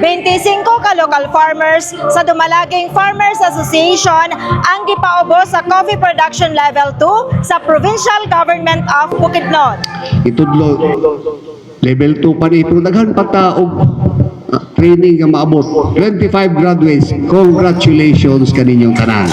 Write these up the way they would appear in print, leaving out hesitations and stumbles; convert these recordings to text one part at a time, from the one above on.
25 ka local farmers sa Dumalaging Farmers Association ang gipaubos sa coffee production level 2 sa Provincial Government of Bukidnon. Itudlo level 2 pa ni pero daghan pa ta og training nga maabot 25 graduates. Congratulations kaninyong tanan.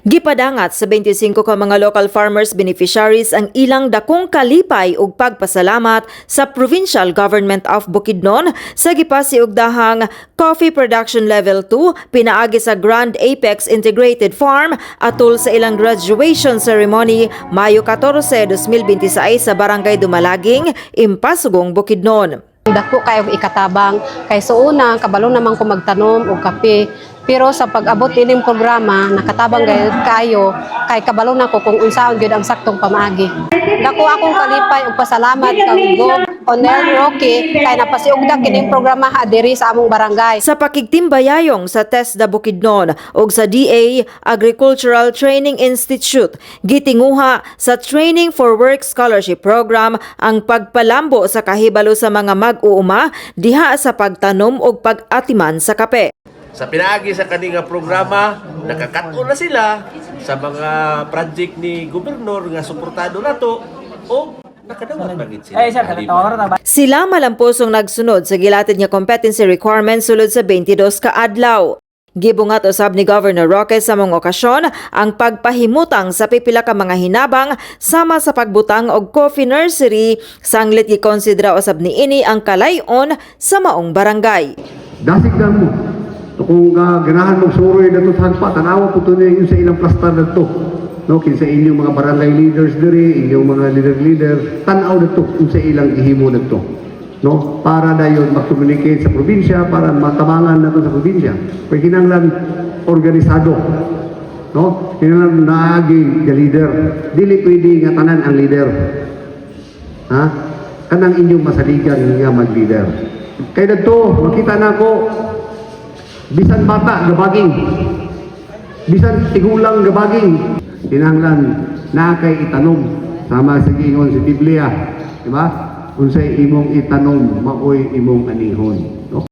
Gipadangat sa 25 ka mga local farmers beneficiaries ang ilang dakong kalipay ug pagpasalamat sa Provincial Government of Bukidnon sa gipasiugdahang Coffee Production Level 2 pinaagi sa Grand Apex Integrated Farm atol sa ilang graduation ceremony Mayo 14, 2026 sa Barangay Dumalaging, Impasugong, Bukidnon. Dako kayo ikatabang kay so una kabalo naman ko magtanom og kape pero sa pag-abot ining programa nakatabang kayo kay kabalo na ko kung unsaon gyud ang saktong pamaagi. Dako akong kalipay ug pasalamat kang Gov. Onel Roque kay napasiugda kining programa diri sa among barangay. Sa pakigtimbayayong sa TESDA Bukidnon ug sa DA Agricultural Training Institute, gitinguha sa Training for Work Scholarship Program ang pagpalambo sa kahibalo sa mga mag-uuma diha sa pagtanom ug pag-atiman sa kape. Sa pinaagi sa kaninga programa, nakakato na sila sa mga project ni gobernador nga suportado nato o nakadawat na gid sila. Sila malampusong nagsunod sa gilatid nga competency requirements sulod sa 22 ka adlaw. Gibungat usab ni Governor Roque sa mga okasyon ang pagpahimutang sa pipila ka mga hinabang sama sa pagbutang og coffee nursery sanglit gikonsidera usab niini ang kalayon sa maong barangay. Dasig na mo. Kung ganahan mong suroy na ito pa, tanawa po ito yung sa ilang plastar na ito. No, kinsa inyong mga barangay leaders diri, inyong mga leader, tanaw na ito yung sa ilang ihimo na ito. No, para na yun mag-communicate sa probinsya, para matabangan na ito sa probinsya. Kaya kinanglan organisado. No, kinanglan naaging leader. Dili pwede nga tanan ang leader. Ha? Kanang inyong masaligan nga mag-leader. Kaya dito, makita na ko, bisan bata gabaging, bisan tigulang gabaging, tinanglan na kay itanom sama sa giingon si Biblia, di ba? Unsay imong itanom maoy imong anihon, no?